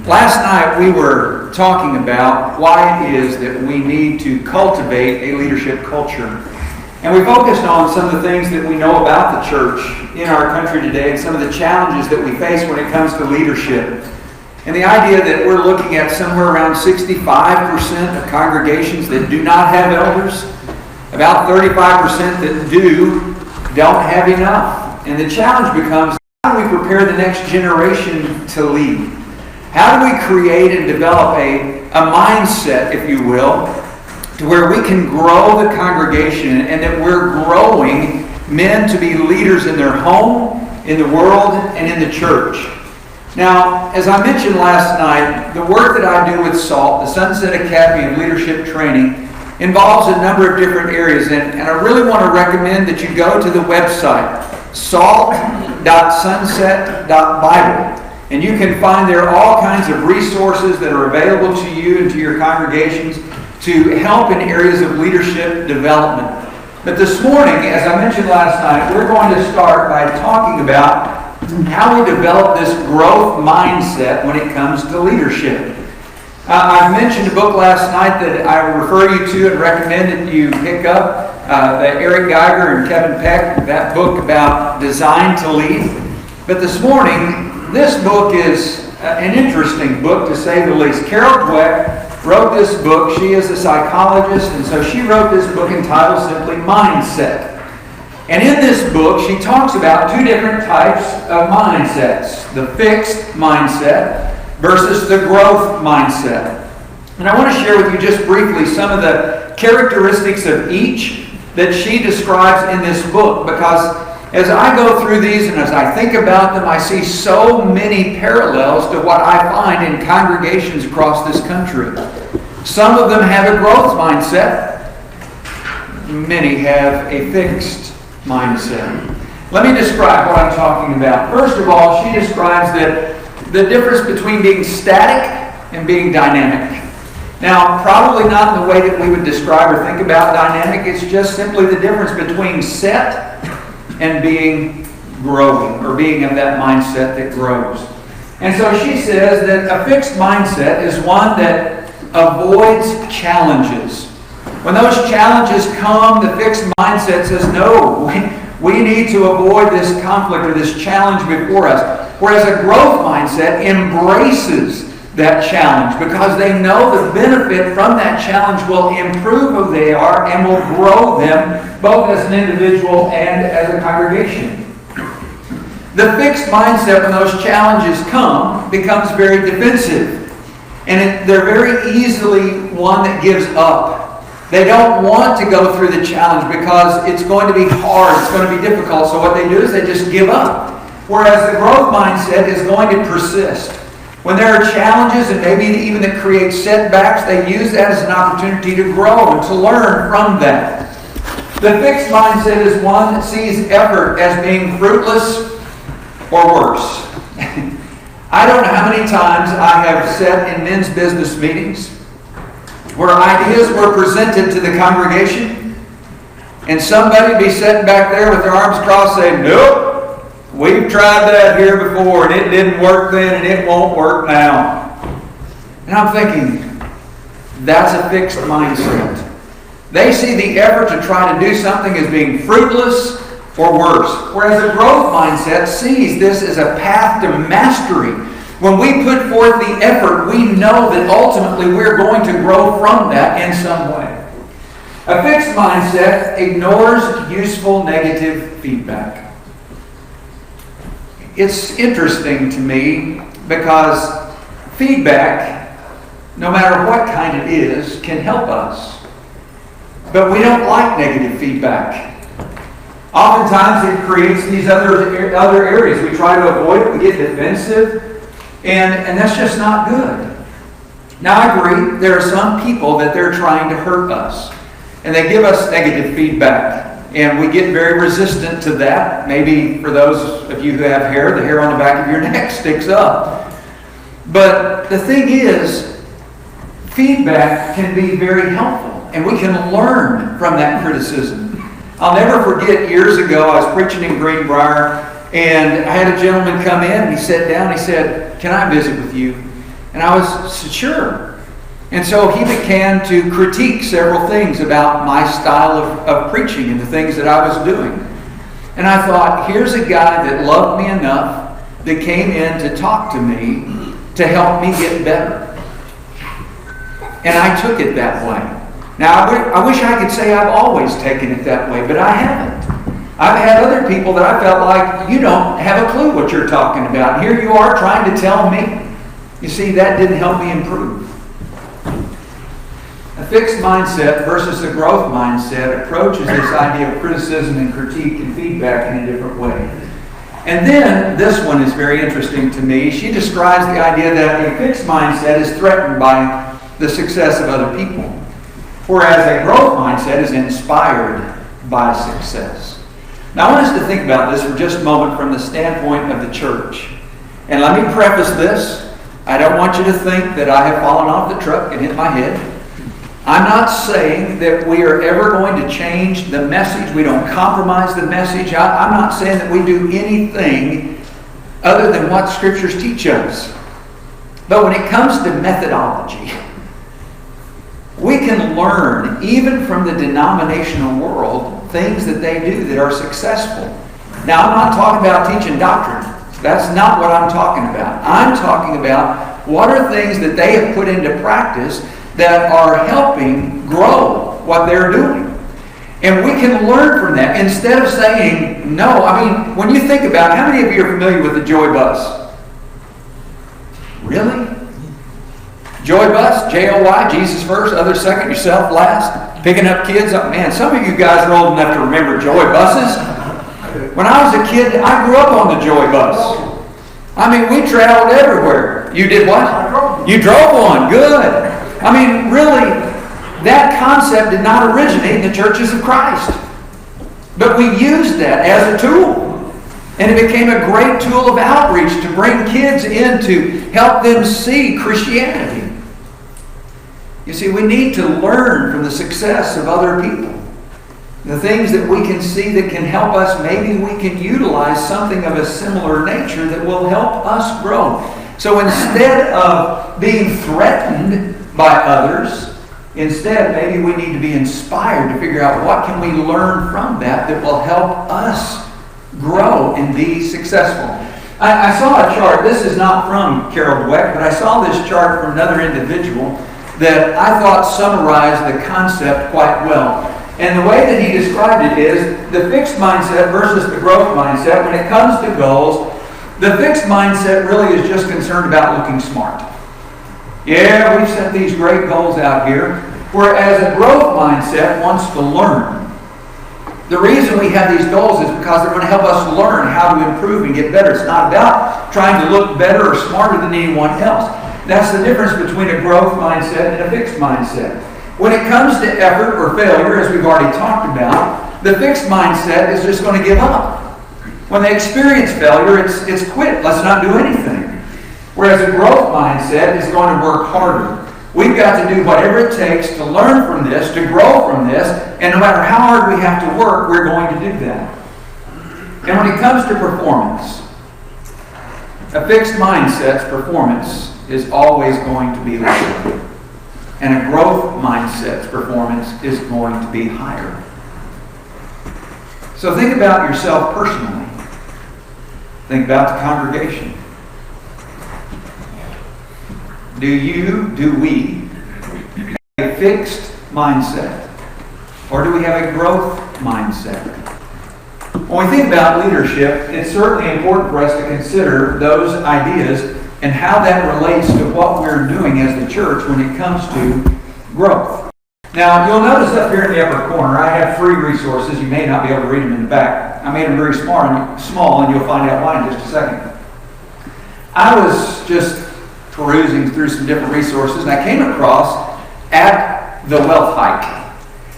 Last night we were talking about why it is that we need to cultivate a leadership culture. And we focused on some of the things that we know about the church in our country today and some of the challenges that we face when it comes to leadership. And the idea that we're looking at somewhere around 65% of congregations that do not have elders, about 35% that don't have enough. And the challenge becomes, how do we prepare the next generation to lead? How do we create and develop a mindset, if you will, to where we can grow the congregation and that we're growing men to be leaders in their home, in the world, and in the church? Now, as I mentioned last night, the work that I do with SALT, the Sunset Academy of Leadership Training, involves a number of different areas. And I really want to recommend that you go to the website, salt.sunset.bible. And you can find there all kinds of resources that are available to you and to your congregations to help in areas of leadership development. But this morning, as I mentioned last night, we're going to start by talking about how we develop this growth mindset when it comes to leadership. I mentioned a book last night that I refer you to and recommend that you pick up, the Eric Geiger and Kevin Peck, that book about Design to Lead. But this morning, this book is an interesting book, to say the least. Carol Dweck wrote this book. She is a psychologist, and so she wrote this book entitled simply Mindset. And in this book, she talks about two different types of mindsets: the fixed mindset versus the growth mindset. And I want to share with you just briefly some of the characteristics of each that she describes in this book, because as I go through these and as I think about them, I see so many parallels to what I find in congregations across this country. Some of them have a growth mindset. Many have a fixed mindset. Let me describe what I'm talking about. First of all, she describes that the difference between being static and being dynamic. Now, probably not in the way that we would describe or think about dynamic. It's just simply the difference between set and being growing, or being of that mindset that grows. And so she says that a fixed mindset is one that avoids challenges. When those challenges come, the fixed mindset says, no, we need to avoid this conflict or this challenge before us. Whereas a growth mindset embraces that challenge because they know the benefit from that challenge will improve who they are and will grow them both as an individual and as a congregation. The fixed mindset, when those challenges come, becomes very defensive. And they're very easily one that gives up. They don't want to go through the challenge because it's going to be hard, it's going to be difficult. So what they do is they just give up. Whereas the growth mindset is going to persist. When there are challenges and maybe even that create setbacks, they use that as an opportunity to grow and to learn from that. The fixed mindset is one that sees effort as being fruitless or worse. I don't know how many times I have sat in men's business meetings where ideas were presented to the congregation and somebody would be sitting back there with their arms crossed saying, nope, we've tried that here before and it didn't work then and it won't work now. And I'm thinking, that's a fixed mindset. They see the effort to try to do something as being fruitless or worse. Whereas a growth mindset sees this as a path to mastery. When we put forth the effort, we know that ultimately we're going to grow from that in some way. A fixed mindset ignores useful negative feedback. It's interesting to me because feedback, no matter what kind it is, can help us. But we don't like negative feedback. Oftentimes it creates these other areas. We try to avoid it, we get defensive, and that's just not good. Now I agree, there are some people that they're trying to hurt us, and they give us negative feedback. And we get very resistant to that. Maybe for those of you who have hair, the hair on the back of your neck sticks up. But the thing is, feedback can be very helpful. And we can learn from that criticism. I'll never forget, years ago, I was preaching in Greenbrier, and I had a gentleman come in, and he sat down, he said, "Can I visit with you?" And I said, sure. And so he began to critique several things about my style of preaching and the things that I was doing. And I thought, here's a guy that loved me enough that came in to talk to me to help me get better. And I took it that way. Now, I wish I could say I've always taken it that way, but I haven't. I've had other people that I felt like, you don't have a clue what you're talking about. Here you are trying to tell me. You see, that didn't help me improve. A fixed mindset versus a growth mindset approaches this idea of criticism and critique and feedback in a different way. And then, this one is very interesting to me. She describes the idea that a fixed mindset is threatened by the success of other people, whereas a growth mindset is inspired by success. Now, I want us to think about this for just a moment from the standpoint of the church. And let me preface this. I don't want you to think that I have fallen off the truck and hit my head. I'm not saying that we are ever going to change the message. We don't compromise the message. I'm not saying that we do anything other than what Scriptures teach us. But when it comes to methodology, we can learn, even from the denominational world, things that they do that are successful. Now, I'm not talking about teaching doctrine. That's not what I'm talking about. I'm talking about what are things that they have put into practice that are helping grow what they're doing. And we can learn from that instead of saying no. I mean, when you think about it, how many of you are familiar with the Joy Bus? Really? Joy Bus, J-O-Y, Jesus first, others second, yourself last. Picking up kids. Oh, man, some of you guys are old enough to remember Joy Buses. When I was a kid, I grew up on the Joy Bus. I mean, we traveled everywhere. You did what? You drove one. Good. I mean, really, that concept did not originate in the churches of Christ. But we used that as a tool. And it became a great tool of outreach to bring kids in to help them see Christianity. You see, we need to learn from the success of other people. The things that we can see that can help us, maybe we can utilize something of a similar nature that will help us grow. So instead of being threatened by others, instead maybe we need to be inspired to figure out what can we learn from that will help us grow and be successful. I saw a chart. This is not from Carol Dweck, but I saw this chart from another individual that I thought summarized the concept quite well. And the way that he described it is the fixed mindset versus the growth mindset. When it comes to goals, the fixed mindset really is just concerned about looking smart. Yeah, we've set these great goals out here. Whereas a growth mindset wants to learn. The reason we have these goals is because they're going to help us learn how to improve and get better. It's not about trying to look better or smarter than anyone else. That's the difference between a growth mindset and a fixed mindset. When it comes to effort or failure, as we've already talked about, the fixed mindset is just going to give up. When they experience failure, it's quit. Let's not do anything. Whereas a growth mindset is going to work harder. We've got to do whatever it takes to learn from this, to grow from this, and no matter how hard we have to work, we're going to do that. And when it comes to performance, a fixed mindset's performance is always going to be lower. And a growth mindset's performance is going to be higher. So think about yourself personally. Think about the congregation. Do we have a fixed mindset? Or do we have a growth mindset? When we think about leadership, it's certainly important for us to consider those ideas and how that relates to what we're doing as the church when it comes to growth. Now, you'll notice up here in the upper corner, I have 3 resources. You may not be able to read them in the back. I made them very small, and you'll find out why in just a second. I was just perusing through some different resources, and I came across At the Wealth Hike.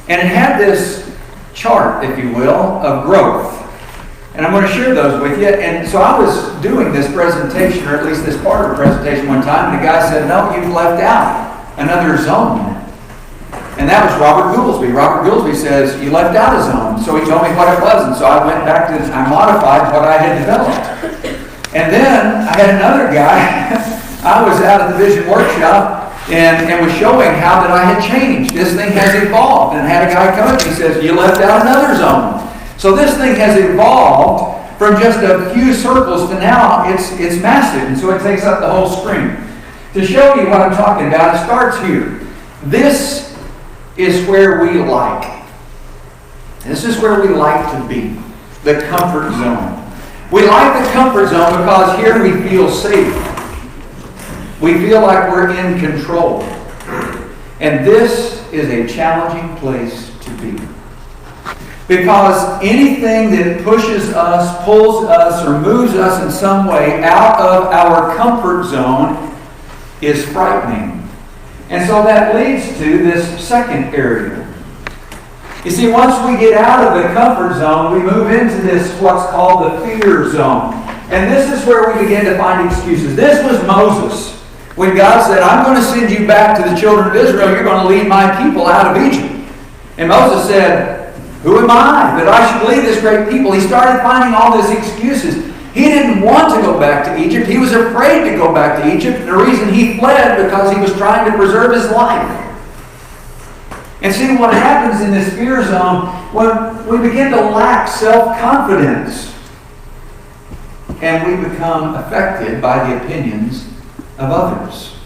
And it had this chart, if you will, of growth. And I'm going to share those with you. And so I was doing this presentation, or at least this part of the presentation one time, and the guy said, no, you've left out another zone. And that was Robert Goolsby. Robert Goolsby says, you left out a zone. So he told me what it was. And so I went back I modified what I had developed. And then I had another guy, I was out at the Vision Workshop and was showing how that I had changed. This thing has evolved. And I had a guy come up and he says, you left out another zone. So this thing has evolved from just a few circles to now it's massive. And so it takes up the whole screen. To show you what I'm talking about, it starts here. This is where we like. This is where we like to be. The comfort zone. We like the comfort zone because here we feel safe. We feel like we're in control. And this is a challenging place to be. Because anything that pushes us, pulls us, or moves us in some way out of our comfort zone is frightening. And so that leads to this second area. You see, once we get out of the comfort zone, we move into this, what's called the fear zone. And this is where we begin to find excuses. This was Moses. When God said, I'm going to send you back to the children of Israel, you're going to lead my people out of Egypt. And Moses said, who am I that I should lead this great people? He started finding all these excuses. He didn't want to go back to Egypt. He was afraid to go back to Egypt. The reason he fled because he was trying to preserve his life. And see what happens in this fear zone when we begin to lack self-confidence and we become affected by the opinions of others.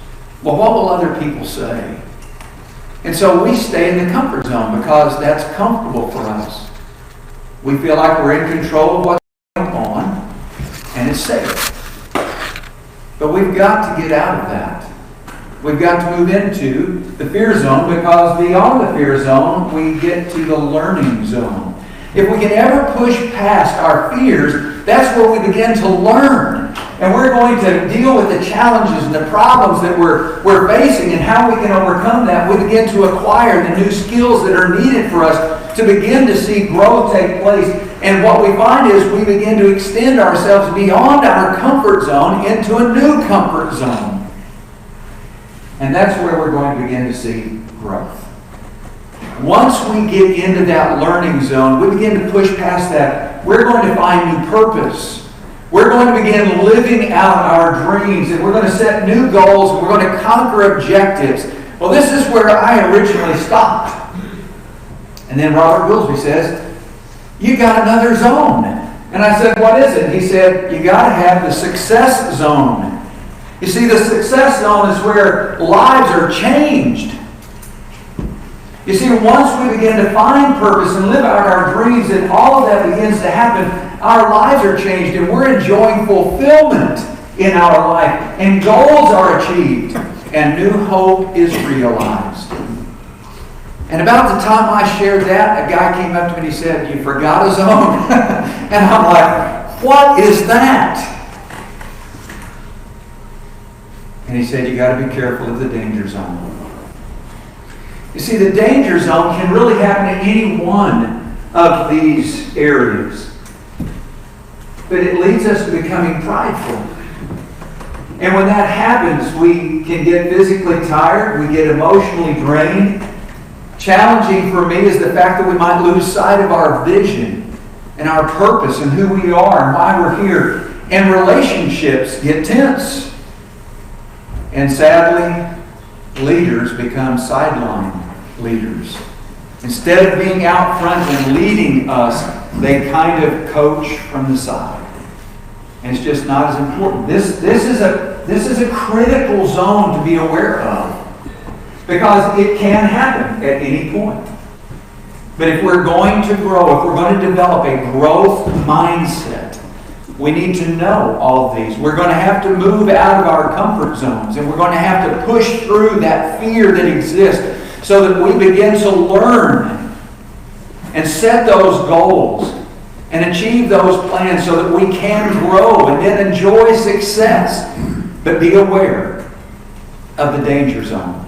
Well, what will other people say? And so we stay in the comfort zone because that's comfortable for us. We feel like we're in control of what's going on and it's safe. But we've got to get out of that. We've got to move into the fear zone because beyond the fear zone, we get to the learning zone. If we can ever push past our fears, that's where we begin to learn. And we're going to deal with the challenges and the problems that we're facing and how we can overcome that. We begin to acquire the new skills that are needed for us to begin to see growth take place. And what we find is we begin to extend ourselves beyond our comfort zone into a new comfort zone. And that's where we're going to begin to see growth. Once we get into that learning zone, we begin to push past that. We're going to find new purpose. We're going to begin living out our dreams, and we're going to set new goals, and we're going to conquer objectives. Well, this is where I originally stopped. And then Robert Goolsby says, you got another zone. And I said, what is it? He said, you got to have the success zone. You see, the success zone is where lives are changed. You see, once we begin to find purpose and live out our dreams and all of that begins to happen, our lives are changed and we're enjoying fulfillment in our life and goals are achieved and new hope is realized. And about the time I shared that, a guy came up to me and he said, you forgot a zone. And I'm like, what is that? And he said, you got to be careful of the danger zone. You see, the danger zone can really happen in any one of these areas. But it leads us to becoming prideful. And when that happens, we can get physically tired, we get emotionally drained. Challenging for me is the fact that we might lose sight of our vision and our purpose and who we are and why we're here. And relationships get tense. And sadly, leaders become sideline leaders. Instead of being out front and leading us, they kind of coach from the side. And it's just not as important. This is a critical zone to be aware of. Because it can happen at any point. But if we're going to grow, if we're going to develop a growth mindset, we need to know all of these. We're going to have to move out of our comfort zones and we're going to have to push through that fear that exists so that we begin to learn and set those goals and achieve those plans so that we can grow and then enjoy success. But be aware of the danger zone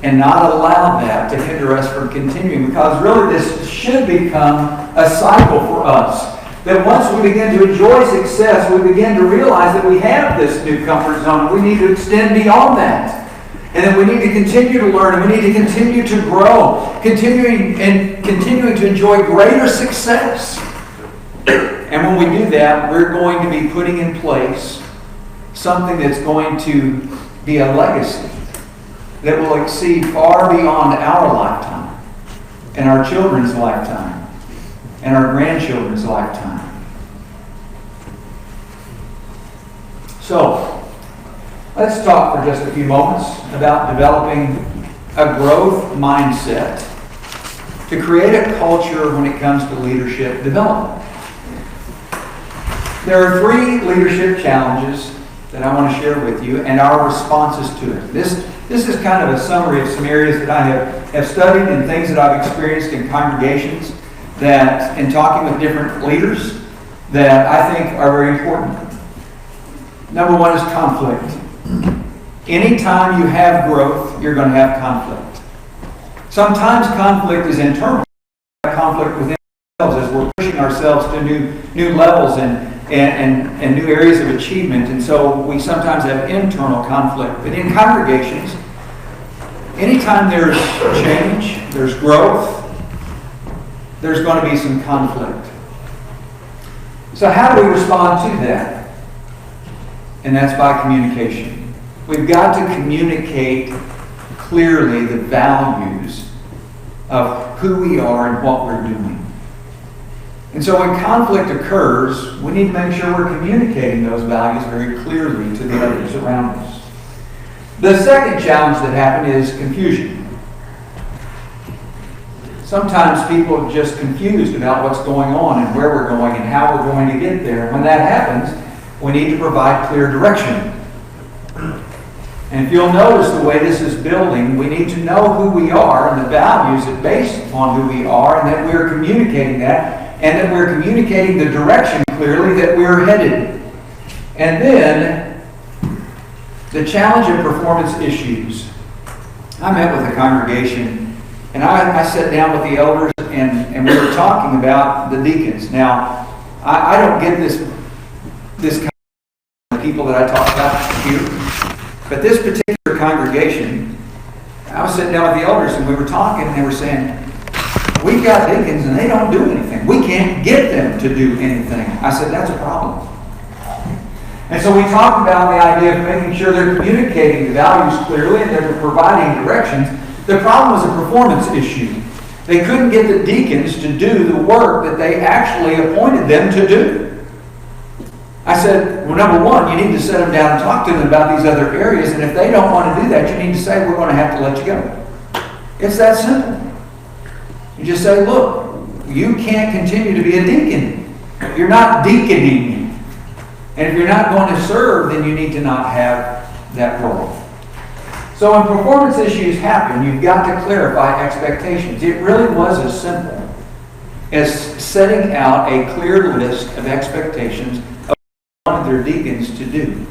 and not allow that to hinder us from continuing, because really this should become a cycle for us. That once we begin to enjoy success, we begin to realize that we have this new comfort zone. We need to extend beyond that. And then we need to continue to learn, and we need to continue to grow, continuing to enjoy greater success. And when we do that, we're going to be putting in place something that's going to be a legacy that will exceed far beyond our lifetime and our children's lifetime and our grandchildren's lifetime. So, let's talk for just a few moments about developing a growth mindset to create a culture when it comes to leadership development. There are 3 leadership challenges that I want to share with you and our responses to it. This is kind of a summary of some areas that I have studied and things that I've experienced in congregations that, in talking with different leaders, that I think are very important. Number 1 is conflict. Anytime you have growth, you're going to have conflict. Sometimes conflict is internal. Conflict within ourselves as we're pushing ourselves to new levels and new areas of achievement. And so we sometimes have internal conflict. But in congregations, anytime there's change, there's growth, there's going to be some conflict. So how do we respond to that? And that's by communication. We've got to communicate clearly the values of who we are and what we're doing. And so when conflict occurs, we need to make sure we're communicating those values very clearly to the others around us. The second challenge that happened is confusion. Sometimes people are just confused about what's going on and where we're going and how we're going to get there. And when that happens, we need to provide clear direction. And if you'll notice the way this is building, we need to know who we are and the values that based upon who we are, and that we're communicating that, and that we're communicating the direction clearly that we're headed. And then, the challenge of performance issues. I met with a congregation, and I sat down with the elders, and we were talking about the deacons. Now, I don't get this kind of people that I talk about here. But this particular congregation, I was sitting down with the elders and we were talking and they were saying, we've got deacons and they don't do anything. We can't get them to do anything. I said, that's a problem. And so we talked about the idea of making sure they're communicating the values clearly and they're providing directions. The problem was a performance issue. They couldn't get the deacons to do the work that they actually appointed them to do. I said, well, number 1, you need to sit them down and talk to them about these other areas, and if they don't want to do that, you need to say, we're going to have to let you go. It's that simple. You just say, look, you can't continue to be a deacon. You're not deaconing. And if you're not going to serve, then you need to not have that role. So when performance issues happen, you've got to clarify expectations. It really was as simple as setting out a clear list of expectations of their deacons to do.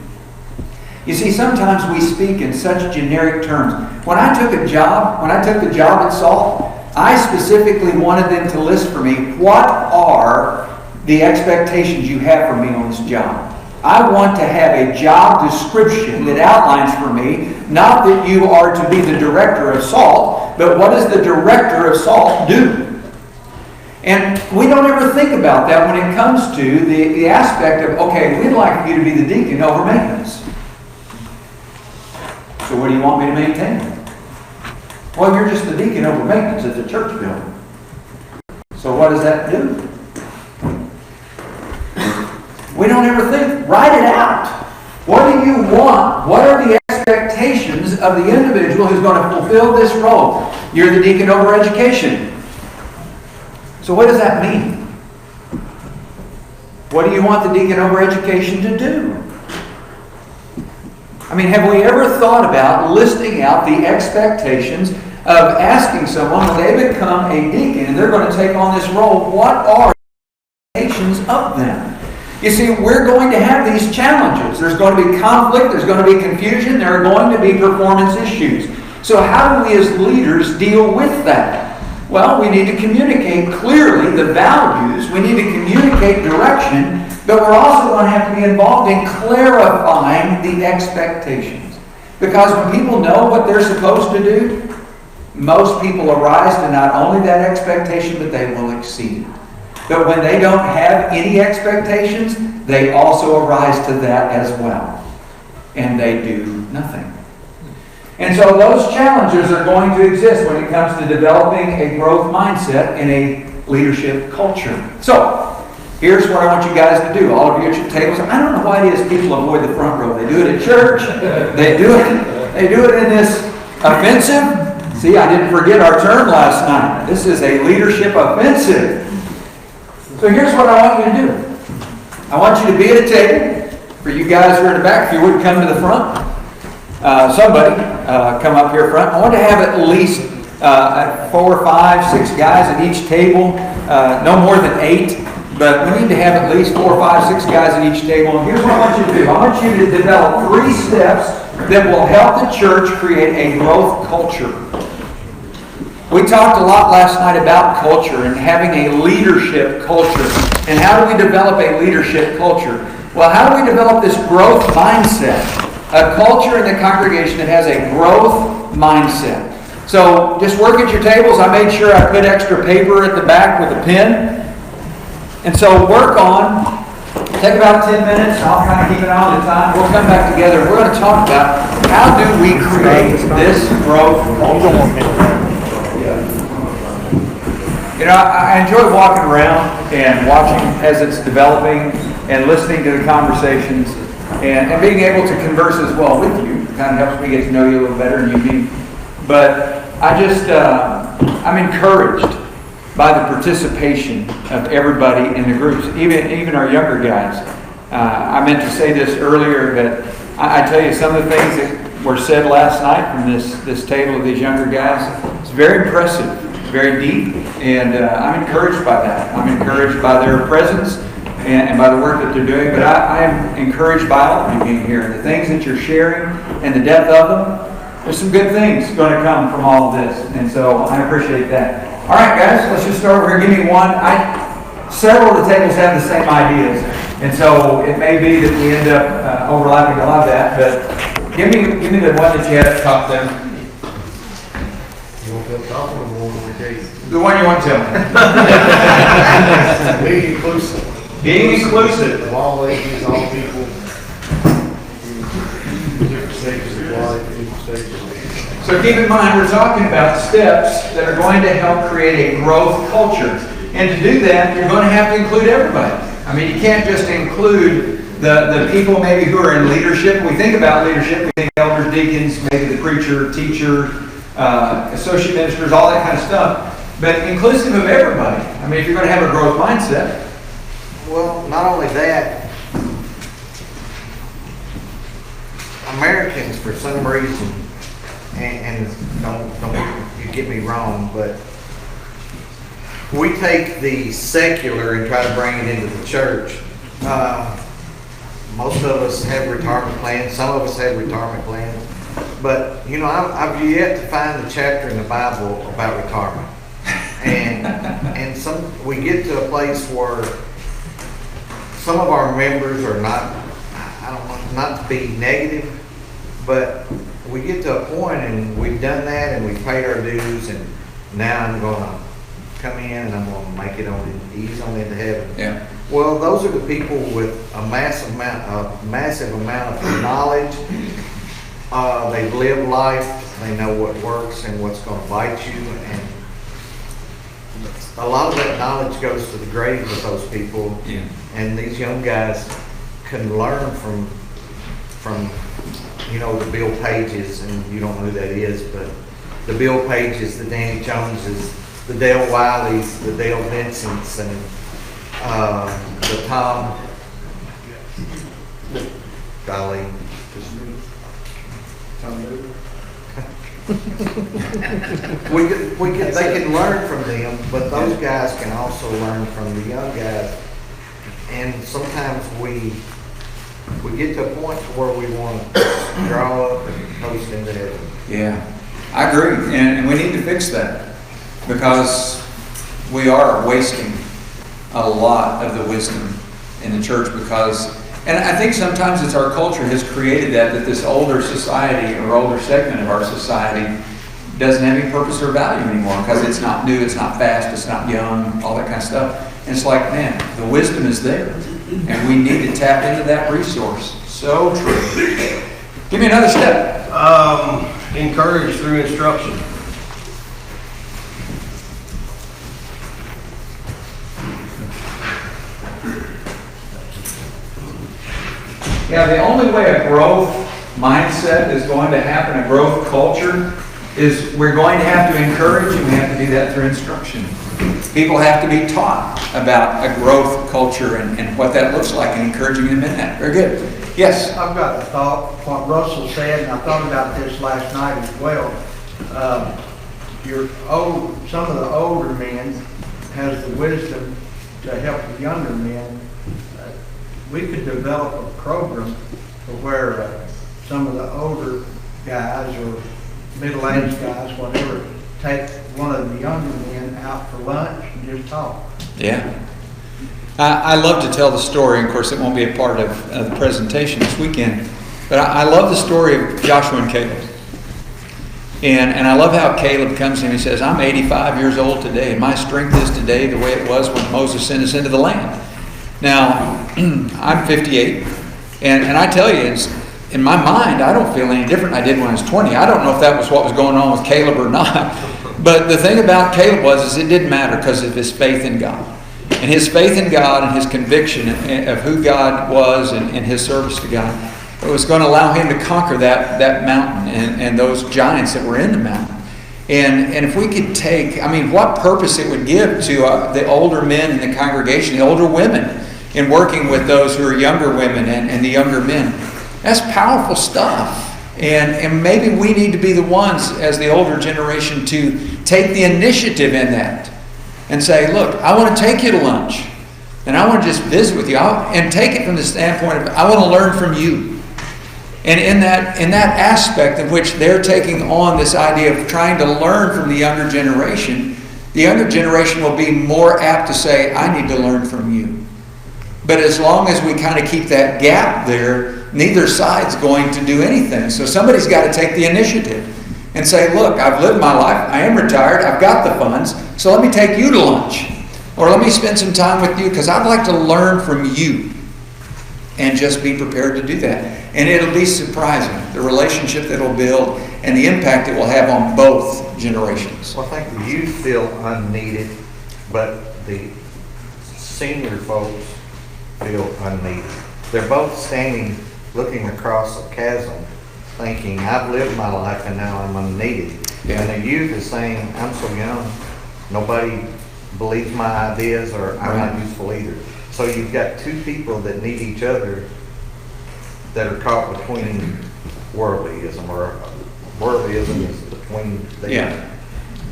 You see, sometimes we speak in such generic terms. When I took the job at SALT, I specifically wanted them to list for me, what are the expectations you have for me on this job? I want to have a job description that outlines for me, not that you are to be the director of SALT, but what does the director of SALT do? And we don't ever think about that when it comes to the aspect of, okay, we'd like you to be the deacon over maintenance. So what do you want me to maintain? Well, you're just the deacon over maintenance at the church building. So what does that do? We don't ever think, write it out. What do you want? What are the expectations of the individual who's going to fulfill this role? You're the deacon over education. So what does that mean? What do you want the deacon over education to do? I mean, have we ever thought about listing out the expectations of asking someone when they become a deacon and they're going to take on this role, what are the expectations of them? You see, we're going to have these challenges. There's going to be conflict, there's going to be confusion, there are going to be performance issues. So how do we as leaders deal with that? Well, we need to communicate clearly the values. We need to communicate direction, but we're also going to have to be involved in clarifying the expectations. Because when people know what they're supposed to do, most people arise to not only that expectation, but they will exceed it. But when they don't have any expectations, they also arise to that as well. and they do nothing. And so those challenges are going to exist when it comes to developing a growth mindset in a leadership culture. So, here's what I want you guys to do. All of you at your tables. I don't know why it is people avoid the front row. They do it at church. They do it in this offensive. See, I didn't forget our term last night. This is a leadership offensive. So here's what I want you to do. I want you to be at a table. For you guys who are in the back, if you wouldn't come to the front, somebody come up here front. I want to have at least 4, 5, 6 guys at each table. No more than 8. But we need to have at least 4, 5, 6 guys at each table. And here's what I want you to do. I want you to develop 3 steps that will help the church create a growth culture. We talked a lot last night about culture and having a leadership culture. And how do we develop a leadership culture? Well, how do we develop this growth mindset? A culture in the congregation that has a growth mindset. So just work at your tables. I made sure I put extra paper at the back with a pen. And so work on, take about 10 minutes. I'll kind of keep it on the time. We'll come back together. We're going to talk about how do we create this growth culture. You know, I enjoy walking around and watching as it's developing and listening to the conversations and being able to converse as well with you. It kind of helps me get to know you a little better and you me. But I'm encouraged by the participation of everybody in the groups, even our younger guys. I meant to say this earlier, but I tell you some of the things that were said last night from this table of these younger guys. It's very impressive. Very deep, and I'm encouraged by that. I'm encouraged by their presence and by the work that they're doing, but I am encouraged by all of you being here. The things that you're sharing and the depth of them, there's some good things going to come from all of this, and so I appreciate that. All right, guys, let's just start over here. Give me one. Several of the tables have the same ideas, and so it may be that we end up overlapping a lot of that, but give me the one that you had at the top there. The one you want to tell me. Being inclusive. Being inclusive. Of all ages, all people, different stages of life, different stages. So keep in mind, we're talking about steps that are going to help create a growth culture. And to do that, you're going to have to include everybody. I mean, you can't just include the people maybe who are in leadership. When we think about leadership, we think elders, deacons, maybe the preacher, teacher, associate ministers, all that kind of stuff. But inclusive of everybody. I mean, if you're going to have a growth mindset. Well, not only that, Americans, for some reason, and don't you get me wrong, but we take the secular and try to bring it into the church. Most of us have retirement plans. Some of us have retirement plans. But, you know, I've yet to find the chapter in the Bible about retirement. And we get to a place where some of our members are not, I don't want not to be negative, but we get to a point and we've done that and we've paid our dues, and now I'm going to come in and I'm going to make it ease on into heaven. Yeah. Well, those are the people with a massive amount of knowledge. They've lived life. They know what works and what's going to bite you, and a lot of that knowledge goes to the grave with those people. Yeah. And these young guys can learn from the Bill Pages, and you don't know who that is, but the Bill Pages, the Danny Joneses, the Dale Wileys, the Dale Vincents, and the Tom Dolly. They can learn from them, but those guys can also learn from the young guys. And sometimes we get to a point where we want to draw up and post into heaven. Yeah, I agree, and we need to fix that, because we are wasting a lot of the wisdom in the church, and I think sometimes it's our culture has created that this older society or older segment of our society doesn't have any purpose or value anymore, because it's not new, it's not fast, it's not young, all that kind of stuff. And it's like, man, the wisdom is there, and we need to tap into that resource. So true. Give me another step. Encourage through instruction. Yeah, the only way a growth mindset is going to happen, a growth culture, is we're going to have to encourage, and we have to do that through instruction. People have to be taught about a growth culture and what that looks like, and encouraging them in that. Very good. Yes? I've got a thought, what Russell said, and I thought about this last night as well. Some of the older men has the wisdom to help the younger men. We could develop a program where some of the older guys or middle-aged guys, whatever, take one of the younger men out for lunch and just talk. Yeah. I love to tell the story, and of course it won't be a part of the presentation this weekend, but I love the story of Joshua and Caleb. And I love how Caleb comes in and he says, I'm 85 years old today, and my strength is today the way it was when Moses sent us into the land. Now, I'm 58, and I tell you, in my mind, I don't feel any different than I did when I was 20. I don't know if that was what was going on with Caleb or not. But the thing about Caleb was it didn't matter because of his faith in God. And his faith in God and his conviction of who God was and his service to God, it was going to allow him to conquer that mountain and those giants that were in the mountain. And if we could take, what purpose it would give to the older men in the congregation, the older women, in working with those who are younger women and the younger men. That's powerful stuff. And maybe we need to be the ones, as the older generation, to take the initiative in that and say, look, I want to take you to lunch. And I want to just visit with you. And take it from the standpoint of, I want to learn from you. And in that aspect in which they're taking on this idea of trying to learn from the younger generation will be more apt to say, I need to learn from you. But as long as we kind of keep that gap there, neither side's going to do anything. So somebody's got to take the initiative and say, look, I've lived my life. I am retired. I've got the funds. So let me take you to lunch. Or let me spend some time with you because I'd like to learn from you. And just be prepared to do that. And it'll be surprising, the relationship that it'll build and the impact it will have on both generations. Well, I think the youth feel unneeded, but the senior folks feel unneeded. They're both standing, looking across a chasm, thinking, I've lived my life and now I'm unneeded. Yeah. And the youth is saying, I'm so young, nobody believes my ideas, or I'm not useful either. So you've got two people that need each other that are caught between worldlyism, or worldlyism is between them. Yeah.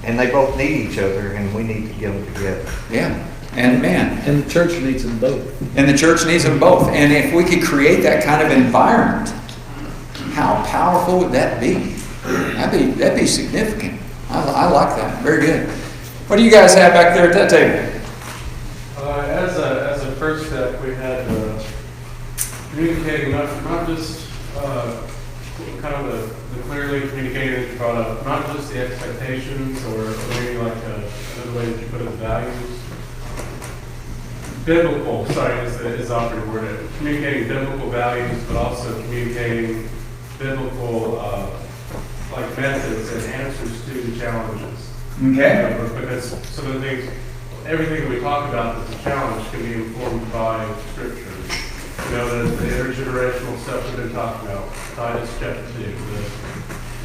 And they both need each other, and we need to get them together. Yeah. And man. And the church needs them both. And the church needs them both. And if we could create that kind of environment, how powerful would that be? That'd be significant. I like that. Very good. What do you guys have back there at that table? As a first step, we had communicating not just kind of the clearly communicating that you brought up, not just the expectations or maybe like another way that you put it, the values. Biblical, is the operative word. Communicating biblical values, but also communicating biblical like methods and answers to the challenges. Okay. Because some of the things, everything that we talk about that's a challenge can be informed by Scripture. The intergenerational stuff we've been talking about, Titus chapter 2,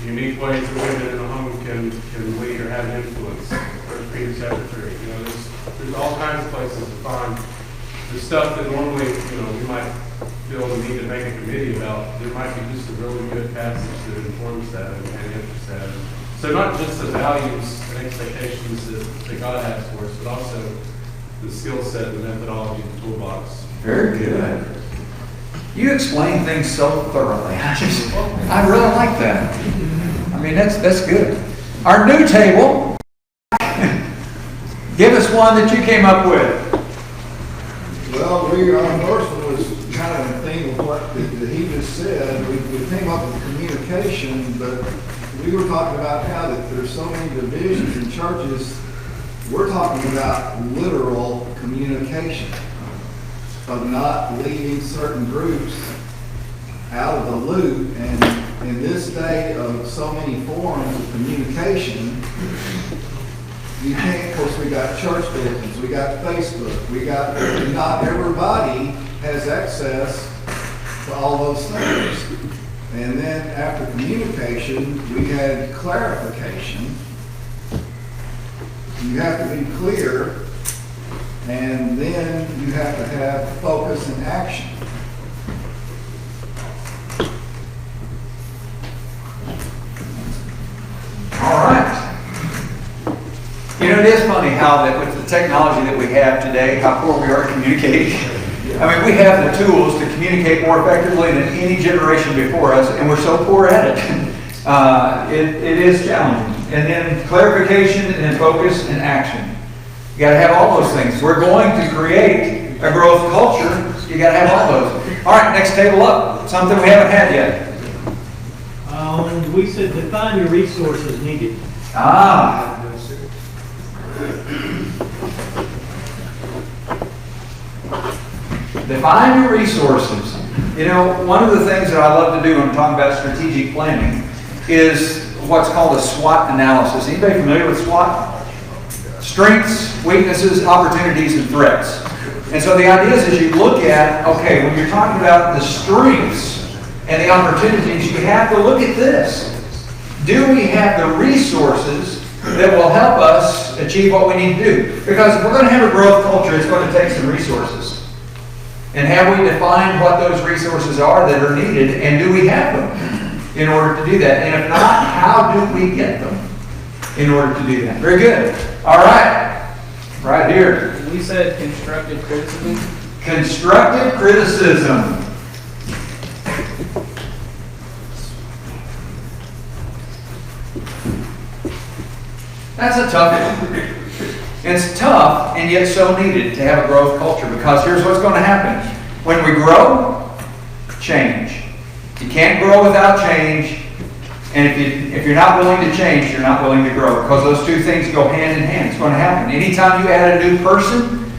the unique ways that women in the home can lead or have an influence, 1 Peter chapter 3. There's all kinds of places to find the stuff that normally, we might feel the need to make a committee about. There might be just a really good passage that informs that and answers that. So not just the values and expectations that God has for us, but also the skill set, the methodology, the toolbox. Very good. You explain things so thoroughly. I really like that. That's good. Our new table. Give us one that you came up with. Well, our first one was kind of a theme of what that he just said. We came up with communication, but we were talking about how that there's so many divisions in churches. We're talking about literal communication of not leaving certain groups out of the loop and in this day of so many forms of communication, you can't, of course, we got church buildings, we got Facebook, we got, not everybody has access to all those things. And then after communication, we had clarification. You have to be clear, and then you have to have focus and action. All right. You know, it is funny how that with the technology that we have today, how poor we are at communicating. I mean, we have the tools to communicate more effectively than any generation before us, and we're so poor at it. It is challenging. And then clarification, and then focus and action. You got to have all those things. We're going to create a growth culture. You got to have all those. All right, next table up. Something we haven't had yet. We said define your resources needed. Define your resources. You know, one of the things that I love to do when I'm talking about strategic planning is what's called a SWOT analysis. Anybody familiar with SWOT? Strengths, weaknesses, opportunities, and threats. And so the idea is you look at, okay, when you're talking about the strengths and the opportunities, you have to look at this. Do we have the resources that will help us achieve what we need to do? Because if we're going to have a growth culture, it's going to take some resources. And have we defined what those resources are that are needed, and do we have them in order to do that? And if not, how do we get them in order to do that? Very good. All right. Right here. We said constructive criticism. Constructive criticism. That's a tough one. It's tough and yet so needed to have a growth culture, because here's what's going to happen. When we grow, change. You can't grow without change. And if you're not willing to change, you're not willing to grow, because those two things go hand in hand. It's going to happen. Anytime you add a new person,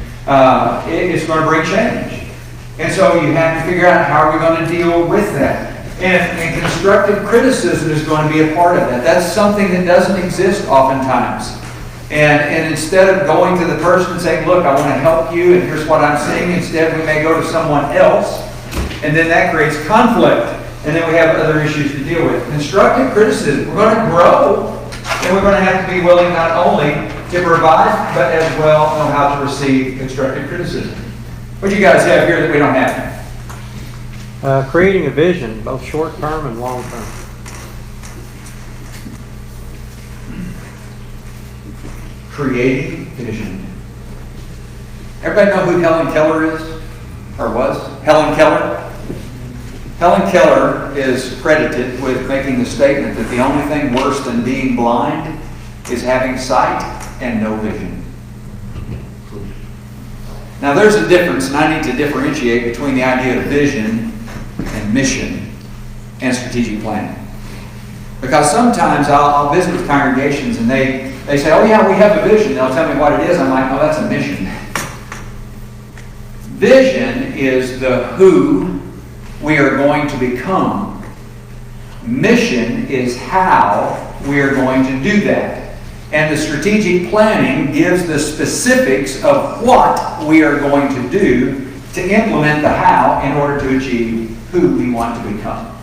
it's going to bring change. And so you have to figure out how are we going to deal with that. And constructive criticism is going to be a part of that. That's something that doesn't exist oftentimes. And instead of going to the person and saying, look, I want to help you, and here's what I'm seeing, instead we may go to someone else, and then that creates conflict. And then we have other issues to deal with. Constructive criticism. We're going to grow, and we're going to have to be willing not only to provide, but as well know how to receive constructive criticism. What do you guys have here that we don't have? Creating a vision, both short-term and long-term. Creating vision. Everybody know who Helen Keller is? Or was? Helen Keller? Helen Keller is credited with making the statement that the only thing worse than being blind is having sight and no vision. Now there's a difference, and I need to differentiate between the idea of vision and mission and strategic planning. Because sometimes I'll visit with congregations and they say, oh yeah, we have a vision. They'll tell me what it is. I'm like, oh, that's a mission. Vision is the who we are going to become. Mission is how we are going to do that. And the strategic planning gives the specifics of what we are going to do to implement the how in order to achieve who we want to become.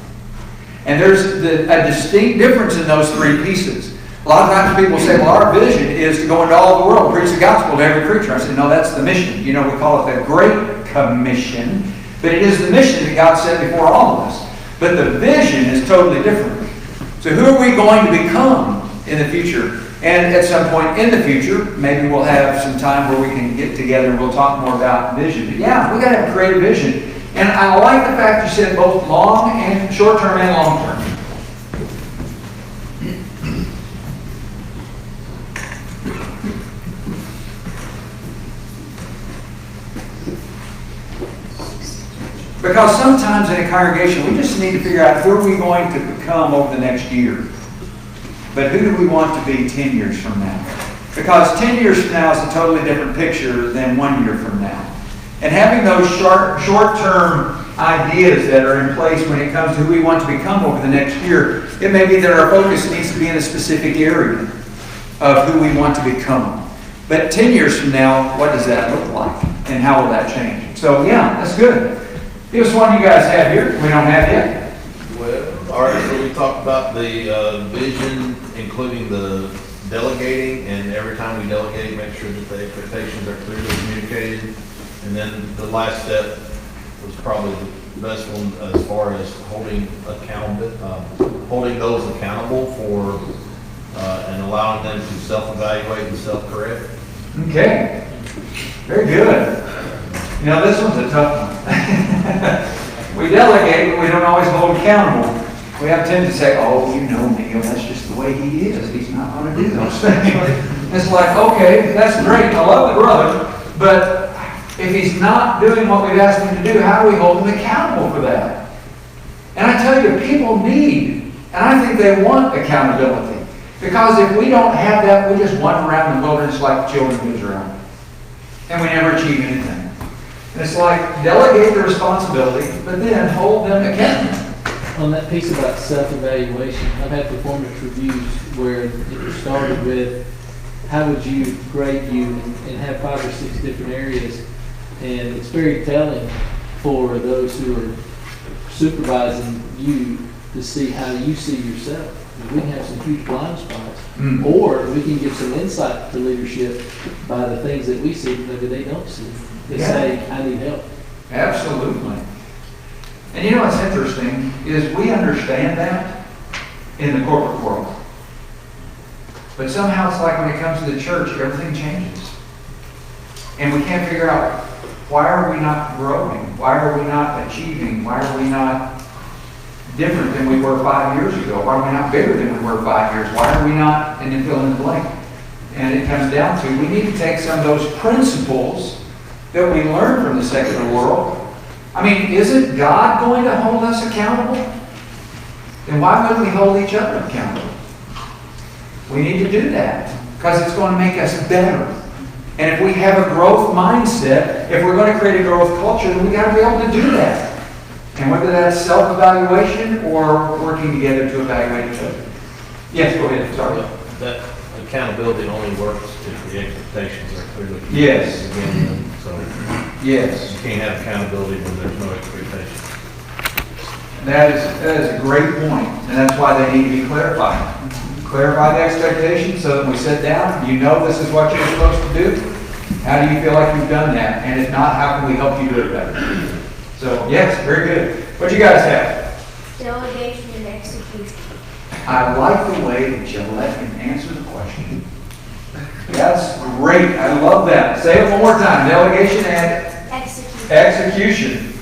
And there's a distinct difference in those three pieces. A lot of times people say, well, our vision is to go into all the world, preach the gospel to every creature. I said, no, that's the mission. You know, we call it the Great Commission, but it is the mission that God set before all of us. But the vision is totally different. So who are we going to become in the future? And at some point in the future, maybe we'll have some time where we can get together and we'll talk more about vision. But yeah, we got to have a creative vision. And I like the fact you said both long and short-term and long-term. Because sometimes in a congregation, we just need to figure out who are we going to become over the next year. But who do we want to be 10 years from now? Because 10 years from now is a totally different picture than 1 year from now. And having those short-term ideas that are in place when it comes to who we want to become over the next year. It may be that our focus needs to be in a specific area of who we want to become. But 10 years from now, what does that look like? And how will that change? So yeah, that's good. Here's one you guys have here. We don't have yet. Well, all right, so we talked about the vision, including the delegating, and every time we delegate, make sure that the expectations are clearly communicated. And then the last step was probably the best one as far as holding those accountable for, and allowing them to self-evaluate and self-correct. Okay. Very good. You know, this one's a tough one. We delegate, but we don't always hold accountable. We have tend to say, oh, you know me, well, that's just the way he is. He's not going to do those things. It's like, okay, that's great. I love the brother, but if he's not doing what we've asked him to do, how do we hold him accountable for that? And I tell you, people need, and I think they want accountability. Because if we don't have that, we just wander around the wilderness like the children of Israel. And we never achieve anything. And it's like, delegate the responsibility, but then hold them accountable. On that piece about self-evaluation, I've had performance reviews where it started with, how would you grade you, and have 5 or 6 different areas. And it's very telling for those who are supervising you to see how you see yourself. We can have some huge blind spots, or we can give some insight to leadership by the things that we see that maybe they don't see. They say, I need help. Absolutely. And you know what's interesting is we understand that in the corporate world. But somehow it's like when it comes to the church, everything changes. And we can't figure out, why are we not growing? Why are we not achieving? Why are we not different than we were 5 years ago? Why are we not bigger than we were 5 years? Why are we not, and then fill in the blank? And it comes down to, we need to take some of those principles that we learned from the secular world. I mean, isn't God going to hold us accountable? Then why wouldn't we hold each other accountable? We need to do that because it's going to make us better. And if we have a growth mindset, if we're going to create a growth culture, then we got to be able to do that. And whether that's self-evaluation or working together to evaluate each other. Yes, go ahead. Sorry. That accountability only works if the expectations are clearly communicated. Yes. Again, so Yes. you can't have accountability when there's no expectations. That is a great point, and that's why they need to be clarified. Clarify the expectations so that when we sit down, you know this is what you're supposed to do. How do you feel like you've done that? And if not, how can we help you do it better? So, yes, very good. What do you guys have? Delegation and execution. I like the way that you let him answer the question. That's great. I love that. Say it one more time. Delegation and execution.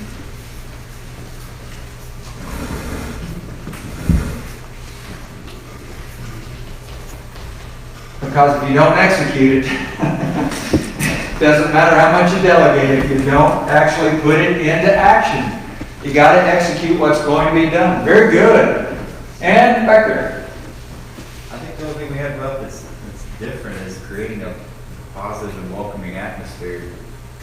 Because if you don't execute it, doesn't matter how much you delegate, if you don't actually put it into action. You got to execute what's going to be done. Very good. And back there. I think the only thing we have up that's different is creating a positive and welcoming atmosphere.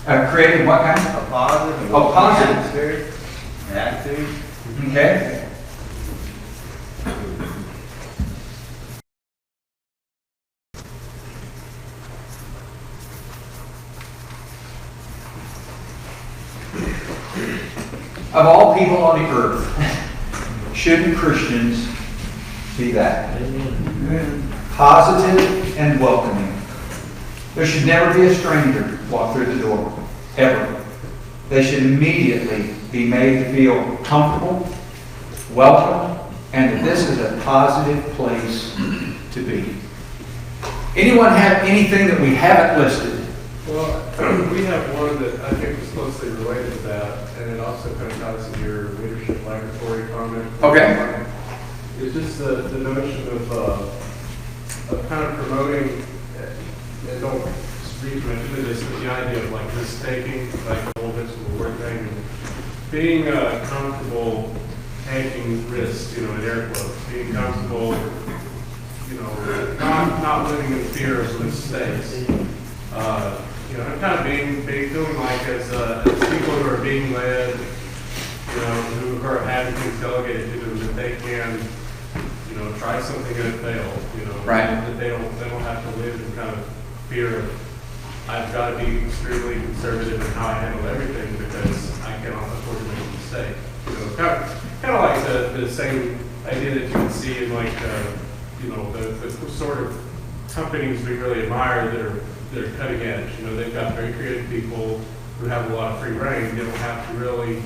Creating what kind? A positive and Oh, welcoming positive. atmosphere and attitude. Okay. Of all people on the earth, shouldn't Christians be that? Positive and welcoming. There should never be a stranger walk through the door, ever. They should immediately be made to feel comfortable, welcome, and that this is a positive place to be. Anyone have anything that we haven't listed? Well, we have one that I think is closely related to that, and it also kind of ties to your leadership laboratory comment. Okay. It's just the notion of kind of promoting, and don't speak too much into this, but the idea of like risk-taking, like the whole Vincent Ward thing, and being comfortable taking risks, in air quotes, being comfortable, not living in fear of mistakes. Kind of feeling like as people who are being led, you know, who are having things delegated to them, that they can, you know, try something and it failed, you know. Right. That they don't have to live in kind of fear of, I've got to be extremely conservative in how I handle everything because I cannot afford to make a mistake. You know, kind of like the same idea that you can see in like, you know, the sort of companies we really admire that are cutting edge. You know, they've got very creative people who have a lot of free reign. They don't have to really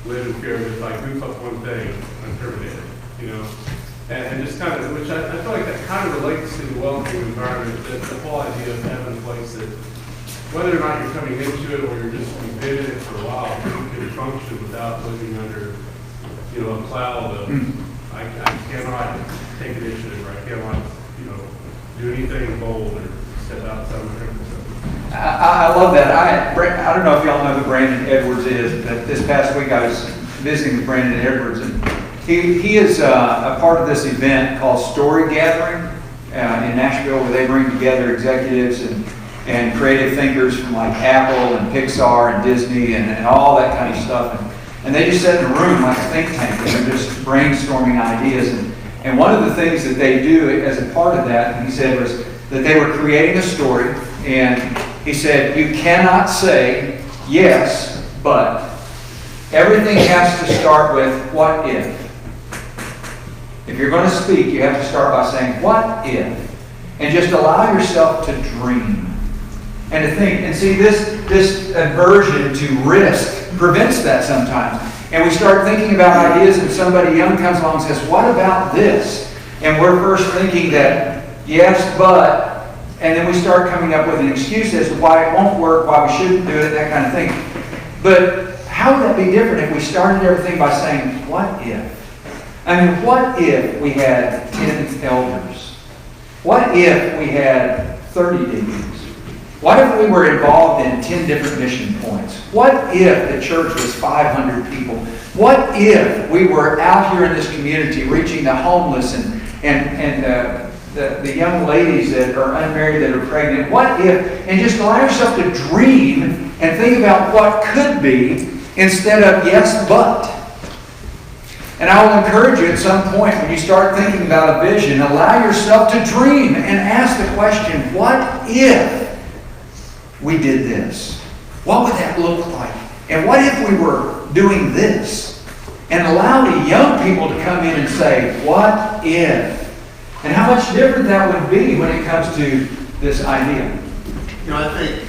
live in fear of if I goof up one thing, I'm terminated. You know, and just kind of, which I feel like that kind of relates to the welcoming environment. The whole idea of having a place that, whether or not you're coming into it or you're just been in it for a while, you can function without living under, you know, a cloud of I cannot take initiative, or I cannot, you know, do anything bold or step outside my comfort zone. I love that. I don't know if y'all know who Brandon Edwards is, but this past week I was visiting with Brandon Edwards, and he is a part of this event called Story Gathering in Nashville, where they bring together executives and creative thinkers from like Apple and Pixar and Disney and all that kind of stuff. And they just sit in a room like a think tank and they're just brainstorming ideas. And one of the things that they do as a part of that, he said, was that they were creating a story. And he said, you cannot say yes, but everything has to start with what if. If you're going to speak, you have to start by saying, what if? And just allow yourself to dream and to think. And see, this aversion to risk prevents that sometimes. And we start thinking about ideas and somebody young comes along and says, what about this? And we're first thinking that, yes, but, and then we start coming up with an excuse as to why it won't work, why we shouldn't do it, that kind of thing. But how would that be different if we started everything by saying, what if? I mean, what if we had 10 elders? What if we had 30 deacons? What if we were involved in 10 different mission points? What if the church was 500 people? What if we were out here in this community reaching the homeless and the young ladies that are unmarried that are pregnant? What if? And just allow yourself to dream and think about what could be instead of yes, but. And I will encourage you at some point when you start thinking about a vision, allow yourself to dream and ask the question, what if we did this? What would that look like? And what if we were doing this? And allow the young people to come in and say, what if? And how much different that would be when it comes to this idea. You know, I think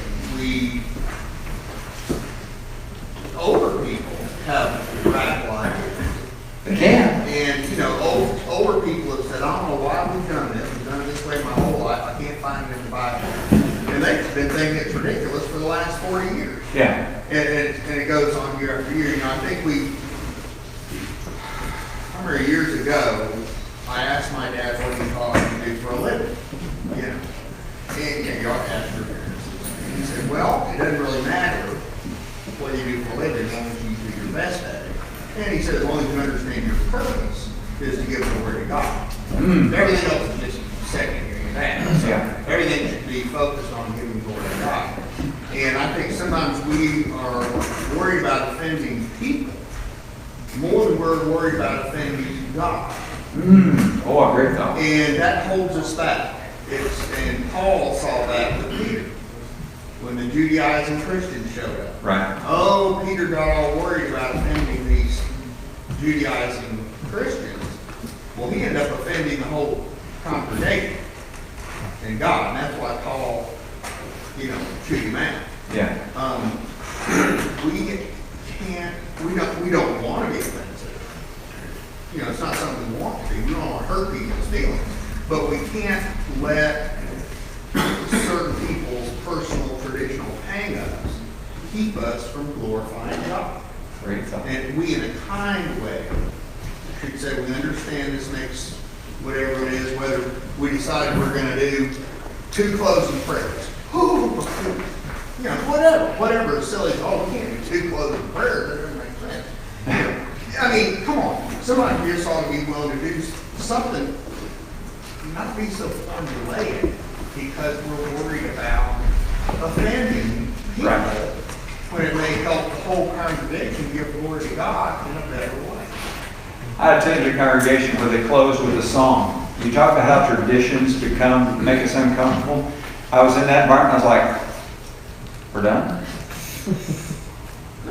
older people have radical ideas. They can. And, you know, older people have said, I don't know why we've done this. We've done it this way my whole life. I can't find it in the Bible. And they've been thinking it's ridiculous for the last 40 years. Yeah. And it goes on year after year. You know, I think I remember years ago, I asked my dad what he thought he could do for a living. You know, and you ought to ask your parents. And he said, well, it doesn't really matter what you do for a living as long as you do your best at it. And he said, as long as you understand your purpose is to give glory to God. Everything else is just secondary to that. So everything should be focused on giving glory to God. And I think sometimes we are worried about offending people more than we're worried about offending God. Oh, a great thought. And that holds us back. And Paul saw that with Peter when the Judaizing Christians showed up. Right. Oh, Peter got all worried about offending these Judaizing Christians. Well, he ended up offending the whole congregation and God. And that's why Paul, you know, chewed him out. Yeah. We don't want to be offensive. You know, it's not something we want to be. We don't want to hurt people's feelings. But we can't let certain people's personal traditional hang-ups keep us from glorifying God. Great thought. And we, in a kind way, should say we understand this makes whatever it is, whether we decide we're going to do 2 closing prayers. You know, whatever is silly. Oh, we can't do 2 closing prayers. That doesn't make sense. You know, I mean, come on. Somebody just ought to be willing to do something, not be so formulaic because we're worried about offending people. Right. when it may help the whole congregation give glory to God in a better way. I attended a congregation where they closed with a song. You talk about how traditions make us uncomfortable. I was in that environment, I was like, we're done?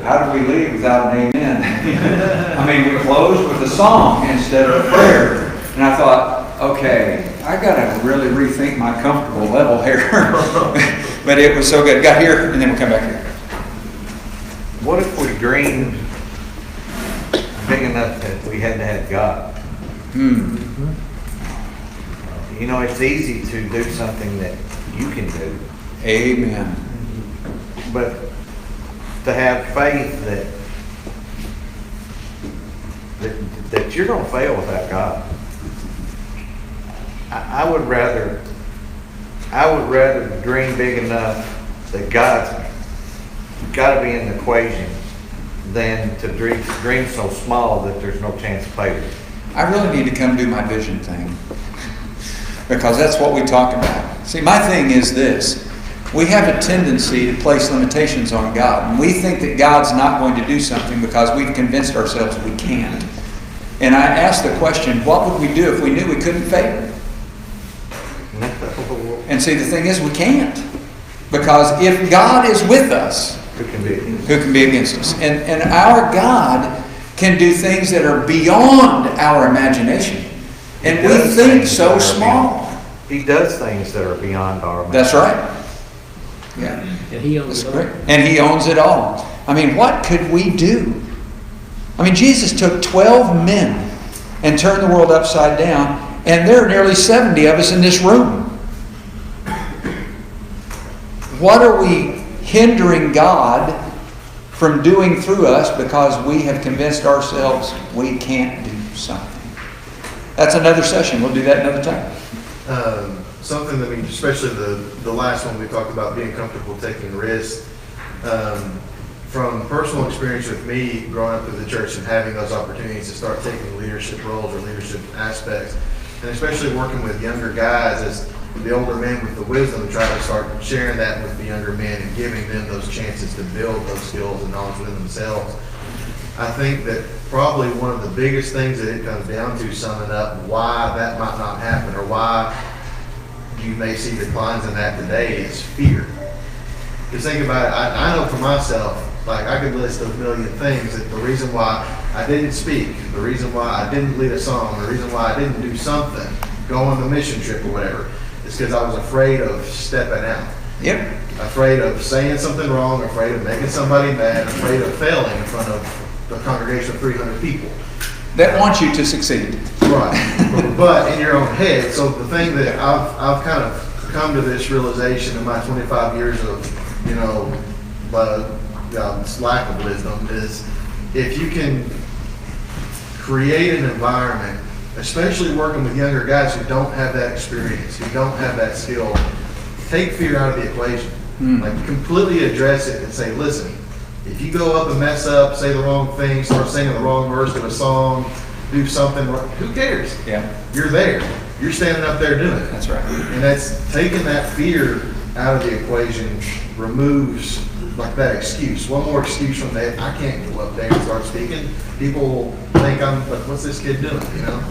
How do we leave without an amen? I mean, we closed with a song instead of a prayer. And I thought, okay, I got to really rethink my comfortable level here. But it was so good. Got here, and then we come back here. What if we dreamed big enough that we had to have God? You know, it's easy to do something that you can do. Amen. But to have faith that you're going to fail without God. I would rather dream big enough that God's got to be in the equation than to dream so small that there's no chance of failure. I really need to come do my vision thing, because that's what we talk about. See, my thing is this. We have a tendency to place limitations on God. And we think that God's not going to do something because we've convinced ourselves we can't. And I ask the question, what would we do if we knew we couldn't fail? And see, the thing is, we can't. Because if God is with us, who can be against us? And our God can do things that are beyond our imagination. And we think so small. He does things that are beyond our imagination. That's right. Yeah. And he owns it all. And he owns it all. I mean, what could we do? I mean, Jesus took 12 men and turned the world upside down, and there are nearly 70 of us in this room. What are we hindering God from doing through us because we have convinced ourselves we can't do something? That's another session. We'll do that another time. Something that, I mean, especially the last one we talked about, being comfortable taking risks. From personal experience with me growing up in the church and having those opportunities to start taking leadership roles or leadership aspects, and especially working with younger guys as the older men with the wisdom try to start sharing that with the younger men and giving them those chances to build those skills and knowledge within themselves. I think that probably one of the biggest things that it comes down to, summing up why that might not happen or why you may see declines in that today, is fear. Because think about it, I know for myself, like I could list a million things that the reason why I didn't speak, the reason why I didn't lead a song, the reason why I didn't do something, go on the mission trip or whatever, is because I was afraid of stepping out. Yep. Afraid of saying something wrong, afraid of making somebody mad, afraid of failing in front of a congregation of 300 people. That wants you to succeed. Right. But in your own head. So the thing that I've kind of come to this realization in my 25 years of, you know, lack of wisdom is, if you can create an environment, especially working with younger guys who don't have that experience, who don't have that skill, take fear out of the equation. Like completely address it and say, listen, if you go up and mess up, say the wrong thing, start singing the wrong verse of a song, do something wrong, who cares? Yeah. You're there. You're standing up there doing it. That's right. And that's taking that fear out of the equation, removes like that excuse. One more excuse from that, I can't go up there and start speaking. People will think I'm, like, what's this kid doing, you know?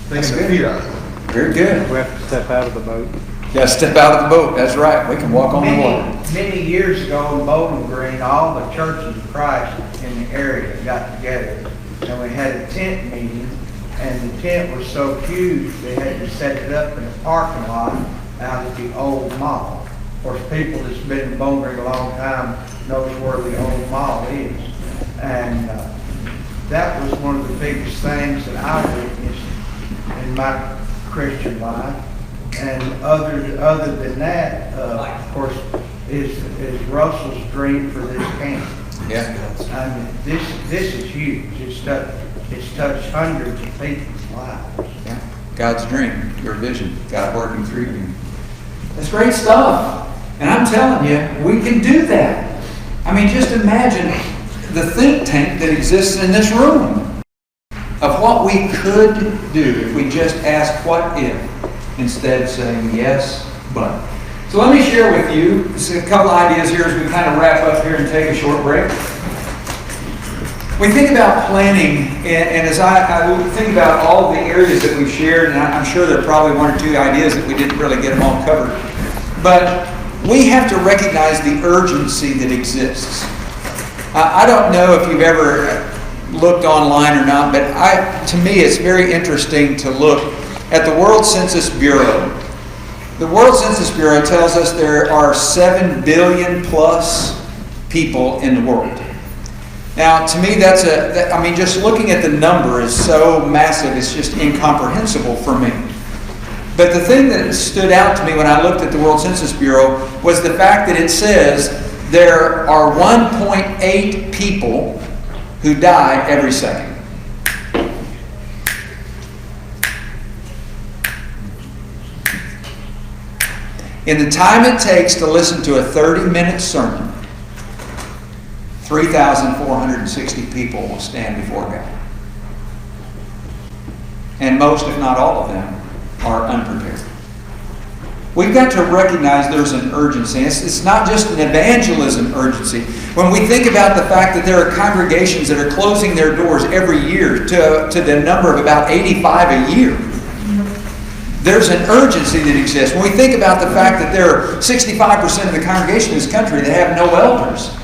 Taking the fear out of it. Very good. We have to step out of the boat. Yeah, step out of the boat. That's right. We can walk on the water. Many years ago in Bowling Green, all the churches of Christ in the area got together, and we had a tent meeting, and the tent was so huge they had to set it up in a parking lot out at the old mall. Of course, people that's been in Bowling Green a long time knows where the old mall is. And that was one of the biggest things that I witnessed in my Christian life. And other than that, of course, is Russell's dream for this camp. Yeah. I mean, this is huge. It's touched hundreds of people's lives. Yeah. God's dream, your vision, God working through you. That's great stuff. And I'm telling you, we can do that. I mean, just imagine the think tank that exists in this room of what we could do if we just ask what if instead of saying yes, but. So let me share with you just a couple ideas here as we kind of wrap up here and take a short break. We think about planning, and as I think about all of the areas that we've shared, and I'm sure there are probably one or two ideas that we didn't really get them all covered, but we have to recognize the urgency that exists. I don't know if you've ever looked online or not, but to me it's very interesting to look at the World Census Bureau. The World Census Bureau tells us there are 7 billion plus people in the world. Now, to me, just looking at the number is so massive, it's just incomprehensible for me. But the thing that stood out to me when I looked at the World Census Bureau was the fact that it says there are 1.8 people who die every second. In the time it takes to listen to a 30-minute sermon, 3,460 people will stand before God. And most, if not all of them, are unprepared. We've got to recognize there's an urgency. It's not just an evangelism urgency. When we think about the fact that there are congregations that are closing their doors every year to the number of about 85 a year, there's an urgency that exists. When we think about the fact that there are 65% of the congregation in this country that have no elders,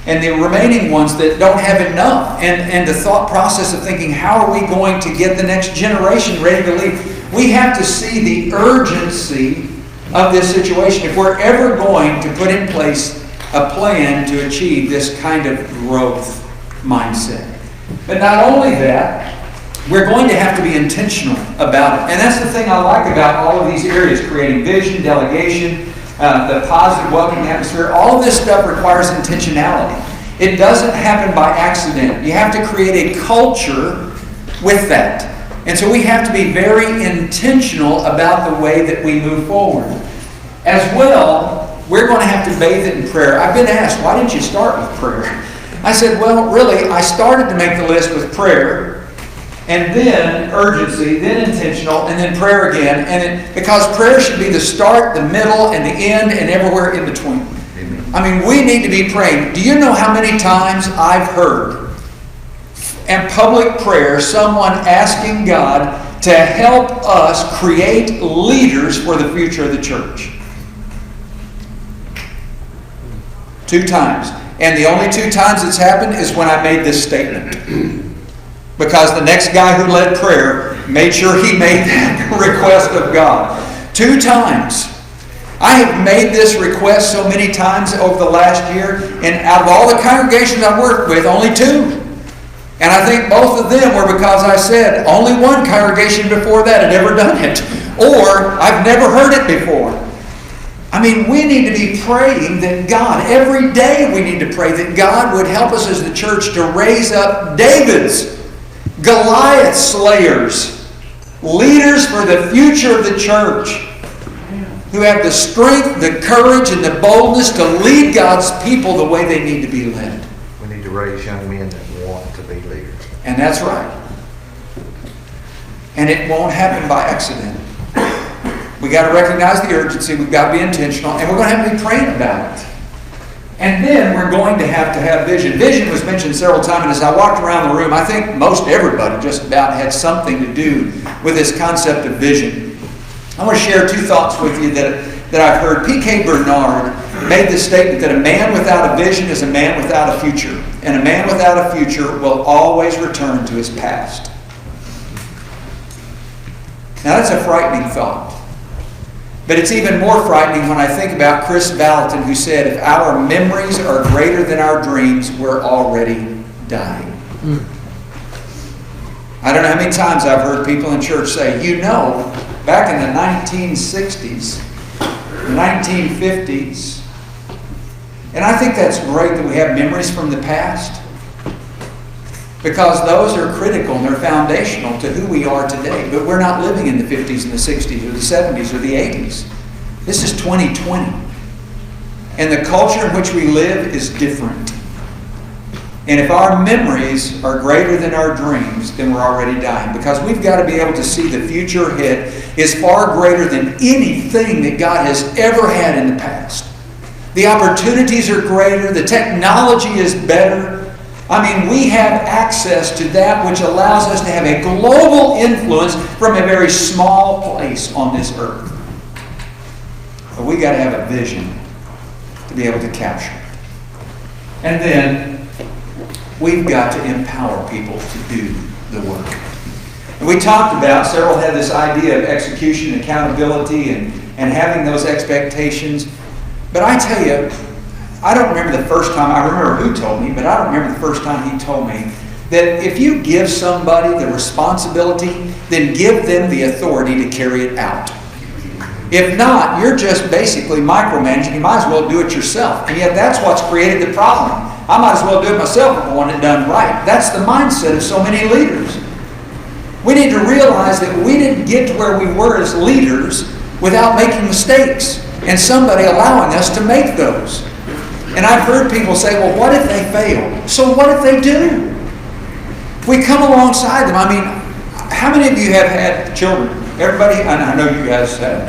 and the remaining ones that don't have enough, and the thought process of thinking, how are we going to get the next generation ready to leave? We have to see the urgency of this situation if we're ever going to put in place a plan to achieve this kind of growth mindset. But not only that, we're going to have to be intentional about it. And that's the thing I like about all of these areas, creating vision, delegation, the positive, welcoming atmosphere. All of this stuff requires intentionality. It doesn't happen by accident. You have to create a culture with that. And so we have to be very intentional about the way that we move forward. As well, we're going to have to bathe it in prayer. I've been asked, why didn't you start with prayer? I said, well, really, I started to make the list with prayer, and then urgency, then intentional, and then prayer again. Because prayer should be the start, the middle, and the end, and everywhere in between. Amen. I mean, we need to be praying. Do you know how many times I've heard in public prayer someone asking God to help us create leaders for the future of the church? 2 times. And the only 2 times it's happened is when I made this statement. Because the next guy who led prayer made sure he made that request of God. 2 times. I have made this request so many times over the last year, and out of all the congregations I've worked with, only 2. And I think both of them were because I said only one congregation before that had ever done it. Or I've never heard it before. I mean, we need to be praying that God, every day we need to pray that God would help us as the church to raise up David's, Goliath slayers, leaders for the future of the church, who have the strength, the courage, and the boldness to lead God's people the way they need to be led. We need to raise young men that want to be leaders. And that's right. And it won't happen by accident. We got to recognize the urgency, we've got to be intentional, and we're going to have to be praying about it. And then we're going to have vision. Vision was mentioned several times, and as I walked around the room, I think most everybody just about had something to do with this concept of vision. I want to share 2 thoughts with you that I've heard. P.K. Bernard made the statement that a man without a vision is a man without a future, and a man without a future will always return to his past. Now that's a frightening thought. But it's even more frightening when I think about Chris Valentin, who said, if our memories are greater than our dreams, we're already dying. I don't know how many times I've heard people in church say, back in the 1960s, 1950s, and I think that's great that we have memories from the past, because those are critical and they're foundational to who we are today. But we're not living in the 50s and the 60s or the 70s or the 80s. This is 2020. And the culture in which we live is different. And if our memories are greater than our dreams, then we're already dying. Because we've got to be able to see the future ahead is far greater than anything that God has ever had in the past. The opportunities are greater. The technology is better. I mean, we have access to that which allows us to have a global influence from a very small place on this earth. But we got to have a vision to be able to capture it. And then we've got to empower people to do the work. And we talked about, Cyril had this idea of execution, accountability, and having those expectations. But I tell you, I don't remember the first time, I remember who told me, but I don't remember the first time he told me that if you give somebody the responsibility, then give them the authority to carry it out. If not, you're just basically micromanaging. You might as well do it yourself. And yet that's what's created the problem. I might as well do it myself if I want it done right. That's the mindset of so many leaders. We need to realize that we didn't get to where we were as leaders without making mistakes and somebody allowing us to make those. And I've heard people say, well, what if they fail? So what if they do? We come alongside them. I mean, how many of you have had children? Everybody, I know you guys have.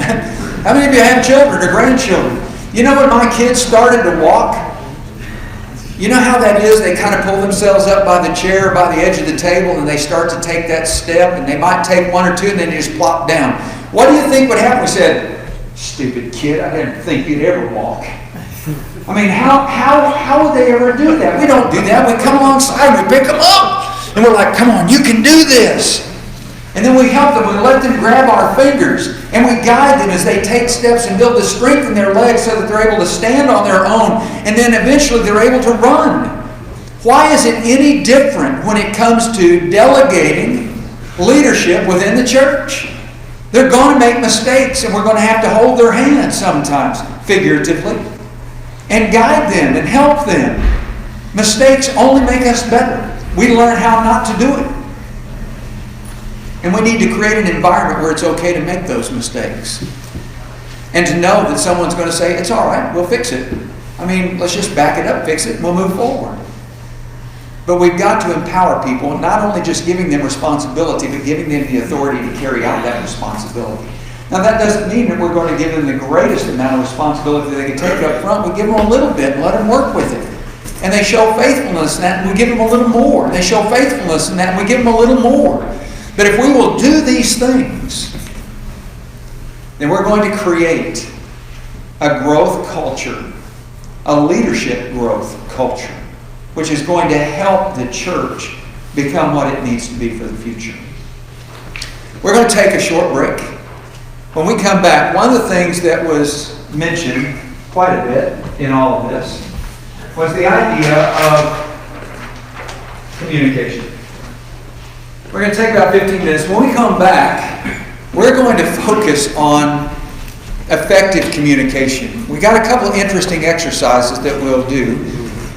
How many of you have children or grandchildren? You know when my kids started to walk? You know how that is? They kind of pull themselves up by the chair, by the edge of the table, and they start to take that step, and they might take one or two, and then they just plop down. What do you think would happen? We said, stupid kid, I didn't think you'd ever walk. I mean, how would they ever do that? We don't do that. We come alongside and we pick them up, and we're like, come on, you can do this. And then we help them, we let them grab our fingers, and we guide them as they take steps and build the strength in their legs so that they're able to stand on their own, and then eventually they're able to run. Why is it any different when it comes to delegating leadership within the church? They're going to make mistakes, and we're going to have to hold their hand sometimes, figuratively, and guide them and help them. Mistakes only make us better. We learn how not to do it. And we need to create an environment where it's okay to make those mistakes. And to know that someone's going to say, it's all right, we'll fix it. I mean, let's just back it up, fix it, and we'll move forward. But we've got to empower people, not only just giving them responsibility, but giving them the authority to carry out that responsibility. Now, that doesn't mean that we're going to give them the greatest amount of responsibility they can take up front. We give them a little bit and let them work with it. And they show faithfulness in that, and we give them a little more. And they show faithfulness in that, and we give them a little more. But if we will do these things, then we're going to create a growth culture, a leadership growth culture, which is going to help the church become what it needs to be for the future. We're going to take a short break. When we come back, one of the things that was mentioned quite a bit in all of this was the idea of communication. We're going to take about 15 minutes. When we come back, we're going to focus on effective communication. We got a couple of interesting exercises that we'll do.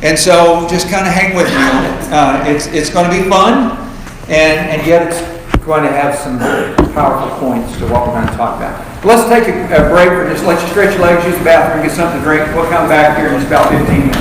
And so just kind of hang with me on it. It's going to be fun, and yet it's going to have some powerful points to what we're going to talk about. Let's take a break for just let you stretch your legs, use the bathroom, get something to drink. We'll come back here in just about 15 minutes.